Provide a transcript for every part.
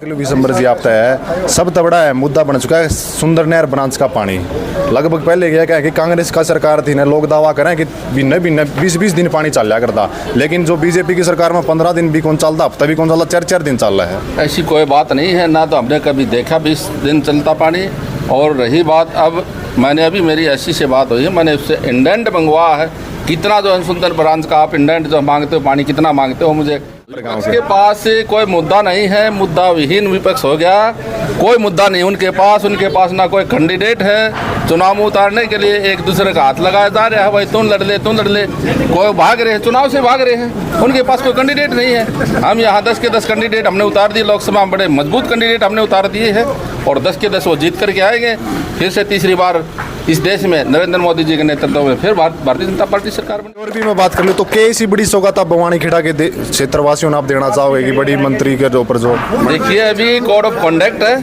दिसंबर जी आता है सब तबड़ा है मुद्दा बन चुका है सुंदर नहर ब्रांच का पानी। लगभग पहले क्या है कि कांग्रेस का सरकार थी ना, लोग दावा करें कि बिना 20-20 दिन पानी चल रहा करता, लेकिन जो बीजेपी की सरकार में 15 दिन भी कौन चलता, हफ्ता भी कौन चलता, 4-4 दिन चल रहा है। ऐसी कोई बात नहीं है, ना तो हमने कभी देखा 20 दिन चलता पानी। और रही बात, अब मैंने अभी मेरी ऐसी से बात हुई है, मैंने उससे इंडेंट मंगवा है कितना जो है सुंदर ब्रांच का आप इंडेंट जो मांगते हो पानी कितना मांगते हो मुझे। उसके पास कोई मुद्दा नहीं है, मुद्दा विहीन विपक्ष हो गया, कोई मुद्दा नहीं उनके पास ना कोई कैंडिडेट है। चुनाव में उतारने के लिए एक दूसरे का हाथ लगाया जा रहा है, भाई तुम लड़ ले, कोई भाग रहे हैं, चुनाव से भाग रहे हैं, उनके पास कोई कैंडिडेट नहीं है। हम यहाँ 10 के 10 कैंडिडेट हमने उतार दिए, लोकसभा में बड़े मजबूत कैंडिडेट हमने उतार दिए हैं और 10 के 10 वो जीत करके आएंगे। फिर से तीसरी बार इस देश में नरेंद्र मोदी जी के नेतृत्व में फिर भारतीय जनता पार्टी सरकार बनी। और भी मैं बात कर लूँ तो कैसी बड़ी सौगात आप भवानी खेड़ा के क्षेत्रवासियों ने आप देना चाहोगे कि बड़ी मंत्री के ऊपर जो देखिए, अभी कोड ऑफ कंडक्ट है,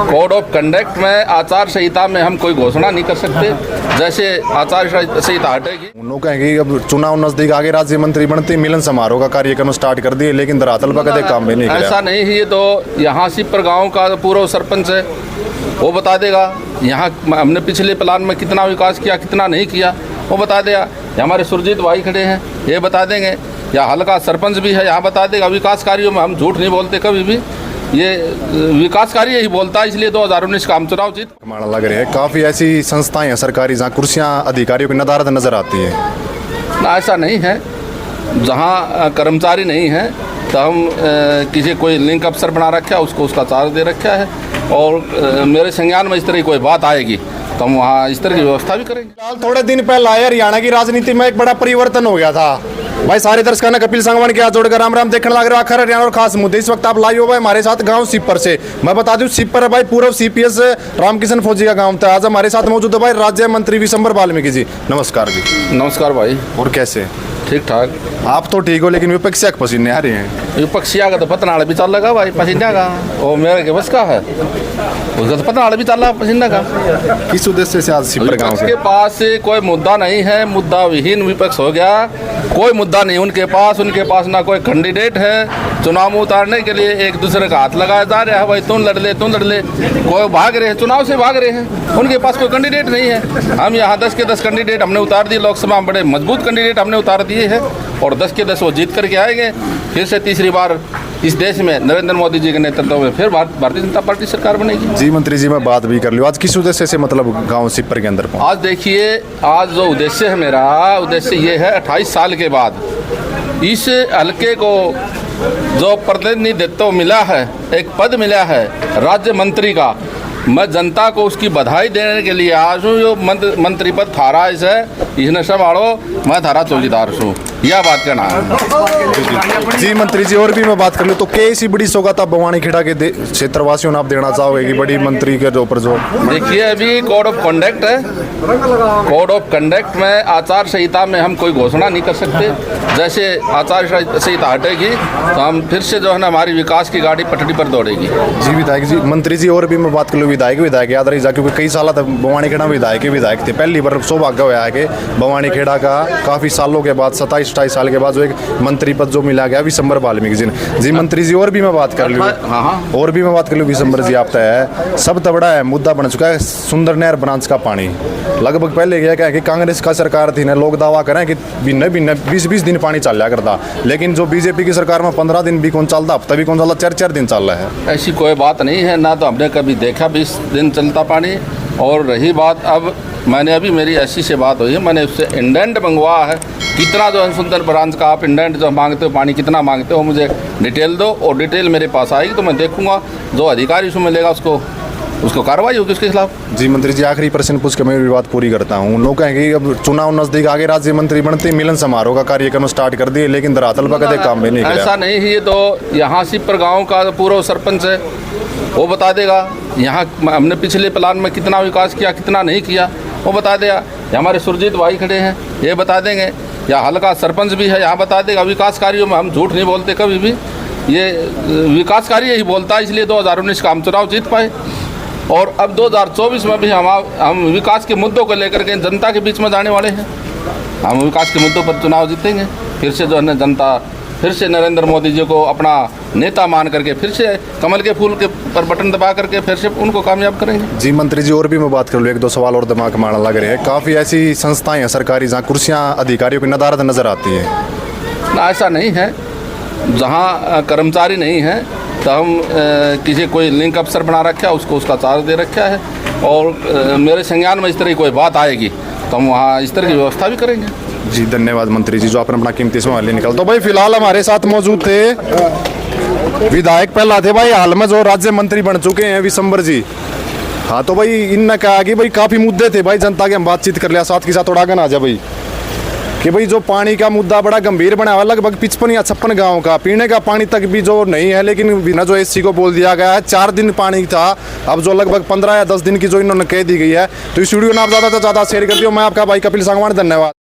कोड ऑफ कंडक्ट में आचार संहिता में हम कोई घोषणा नहीं कर सकते, जैसे आचार संहिता हटेगी। उन लोग कहेंगे अब चुनाव नजदीक आगे राज्य मंत्री बनते मिलन समारोह का कार्यक्रम स्टार्ट कर दिए, लेकिन धरातल पर कदे काम भी नहीं किया। ऐसा नहीं है, ये तो यहाँ सिपर गाँव का पूर्व सरपंच है, वो बता देगा यहाँ हमने पिछले प्लान में कितना विकास किया कितना नहीं किया, वो बता देगा। हमारे सुरजीत भाई खड़े हैं, ये बता देंगे, या हल्का सरपंच भी है यहाँ बता देगा। विकास कार्यों में हम झूठ नहीं बोलते कभी भी, ये विकास कार्य ही बोलता है, इसलिए 2019 का हम चुनाव जीत। हमारा लग रहा है काफ़ी ऐसी संस्थाएं हैं सरकारी जहाँ कुर्सियाँ अधिकारियों की नदारत नजर आती है ना, ऐसा नहीं है। जहाँ कर्मचारी नहीं है तो हम किसी कोई लिंक अफसर बना रखा है, उसको उसका चार्ज दे रखा है, और मेरे संज्ञान में इस तरह की कोई बात आएगी तो हम वहाँ इस तरह की व्यवस्था भी करेंगे। थोड़े दिन पहले हरियाणा की राजनीति में एक बड़ा परिवर्तन हो गया था भाई। सारे दर्शकों ने कपिल संगवान के हाथ जोड़कर राम राम देखने लग रहे आखिर हरियाणा और खास मुद्दे। इस वक्त आप लाइव हो भाई हमारे साथ गांव सिपर से। मैं बता दूं सिपर है भाई पूर्व CPS रामकिशन फौजी का गांव था। आज हमारे साथ मौजूद है भाई राज्य मंत्री विशंबर वाल्मीकि जी। नमस्कार जी। नमस्कार भाई। और कैसे? ठीक ठाक। आप तो ठीक हो, लेकिन विपक्षी के पसीने आ रहे हैं। विपक्षिया का तो पतनाड़ भी चल लगा भाई पसीना का, वो मेरे के बस का है, उसका तो पतनाड़ भी चल रहा पसीना का। किस उद्देश्य से आज सिपर गांव के पास कोई मुद्दा नहीं है, मुद्दा विहीन विपक्ष हो गया, कोई मुद्दा नहीं उनके पास ना कोई कैंडिडेट है। चुनाव में उतारने के लिए एक दूसरे का हाथ लगाया जा रहा है, भाई तुम लड़ ले, कोई भाग रहे हैं, चुनाव से भाग रहे हैं, उनके पास कोई कैंडिडेट नहीं है। हम यहाँ 10 के 10 कैंडिडेट हमने उतार दिए, लोकसभा में बड़े मजबूत कैंडिडेट हमने उतार दिए हैं और 10 के 10 वो जीत करके आएंगे। फिर से तीसरी बार इस देश में नरेंद्र मोदी जी के नेतृत्व में फिर भारतीय जनता पार्टी सरकार बनेगी। जी मंत्री जी, मैं बात भी कर लूँ आज किस उद्देश्य से मतलब गांव सिपर के अंदर आज देखिए, आज जो उद्देश्य है मेरा उद्देश्य ये है 28 साल के बाद इस हल्के को जो प्रतिनिधित्व मिला है, एक पद मिला है राज्य मंत्री का, मैं जनता को उसकी बधाई देने के लिए आज हूँ। जो मंत्री पद थारा इसने संभालो, मैं थारा चौकीदार हूँ, यह बात कहना है। जी मंत्री जी, और भी मैं बात कर लूँ तो कैसी बड़ी सौगात आप भवानी खेड़ा के क्षेत्रवासियों ने आप देना चाहोगे कि बड़ी मंत्री के ऊपर जो देखिए, अभी कोड ऑफ कंडक्ट है, कोड ऑफ कंडक्ट में आचार संहिता में हम कोई घोषणा नहीं कर सकते, जैसे आचार संहिता हटेगी तो हम फिर से जो है ना हमारी विकास की गाड़ी पटरी पर दौड़ेगी। जी विधायक जी, मंत्री जी, और भी मैं बात कर लूँ विधायक याद रही जा, क्योंकि कई साल तक भवानी खेड़ा विधायक थे। पहली बार सौभाग्य हुआ है कि भवानी खेड़ा का काफ़ी सालों के बाद 27-28 साल के बाद जो एक मंत्री पद जो मिला गया विशंबर वाल्मीकि जी ने। जी मंत्री जी, और भी मैं बात कर लूँ विशंबर जी आपका है सब तबड़ा है मुद्दा बन चुका है सुंदर नहर ब्रांच का पानी। लगभग पहले क्या है कि कांग्रेस का सरकार थी ना, लोग दावा करें कि बिना 20-20 दिन पानी चल रहा करता, लेकिन जो बीजेपी की सरकार में 15 दिन भी कौन चलता, हफ्ता भी कौन चलता, 4-4 दिन चल रहा है। ऐसी कोई बात नहीं है, ना तो हमने कभी देखा 20 दिन चलता पानी। और रही बात, अब मैंने अभी मेरी ऐसी से बात हुई है, मैंने उससे इंडेंट मंगवा है कितना जो है सुंदर ब्रांच का आप इंडेंट जो मांगते हो पानी कितना मांगते हो, मुझे डिटेल दो और डिटेल मेरे पास आएगी तो मैं देखूंगा, जो अधिकारी उसमें मिलेगा उसको कार्रवाई होगी उसके खिलाफ। जी मंत्री जी, आखिरी प्रश्न पूछ के मैं भी बात पूरी करता हूँ। लोग कहेंगे अब चुनाव नजदीक आगे राज्य मंत्री बनते मिलन समारोह का कार्यक्रम स्टार्ट कर दिए, लेकिन धरातल पर कदे काम भी नहीं किया। ऐसा नहीं है, ये तो यहाँ सिपर गाँव का पूर्व सरपंच है, वो बता देगा यहाँ हमने पिछले प्लान में कितना विकास किया कितना नहीं किया, वो बता देगा। हमारे सुरजीत भाई खड़े हैं, ये बता देंगे, या हल्का सरपंच भी है यहाँ बता देगा। विकास कार्यों में हम झूठ नहीं बोलते कभी भी, ये विकास कार्य ही बोलता है, इसलिए 2019 का हम चुनाव जीत पाए। और अब 2024 में भी हम विकास के मुद्दों को लेकर के जनता के बीच में जाने वाले हैं। हम विकास के मुद्दों पर चुनाव जीतेंगे, फिर से जो है ना जनता फिर से नरेंद्र मोदी जी को अपना नेता मान करके फिर से कमल के फूल के पर बटन दबा करके फिर से उनको कामयाब करेंगे। जी मंत्री जी, और भी मैं बात कर लूँ, एक दो सवाल और दिमाग में आने लग रहे हैं। काफ़ी ऐसी संस्थाएं हैं सरकारी जहाँ कुर्सियाँ अधिकारियों की नदारद नज़र आती है। ना, ऐसा नहीं है। जहाँ कर्मचारी नहीं है तो हम किसी कोई लिंक अफसर बना रखा है, उसको उसका चार्ज दे रखा है, और मेरे संज्ञान में इस तरह की कोई बात आएगी तो हम वहाँ इस तरह की व्यवस्था भी करेंगे। जी धन्यवाद मंत्री जी, जो आपने अपना कीमती समय निकल। तो भाई फिलहाल हमारे साथ मौजूद थे विधायक पहला थे भाई, हाल में जो राज्य मंत्री बन चुके हैं विशंबर जी। हाँ तो भाई इनने कहा कि भाई काफ़ी मुद्दे थे भाई जनता के, हम बातचीत कर लिया। साथ के साथ थोड़ा आगे आ जा भाई कि भाई जो पानी का मुद्दा बड़ा गंभीर बना हुआ, लगभग 55 या 56 गाँव का पीने का पानी तक भी जो नहीं है, लेकिन बिना जो एससी को बोल दिया गया है 4 दिन पानी था, अब जो लगभग 15 या 10 दिन की जो इन्होंने कह दी गई है। तो इस वीडियो ने आप ज़्यादा से ज़्यादा शेयर कर दियो। मैं आपका भाई कपिल सांगवान, धन्यवाद।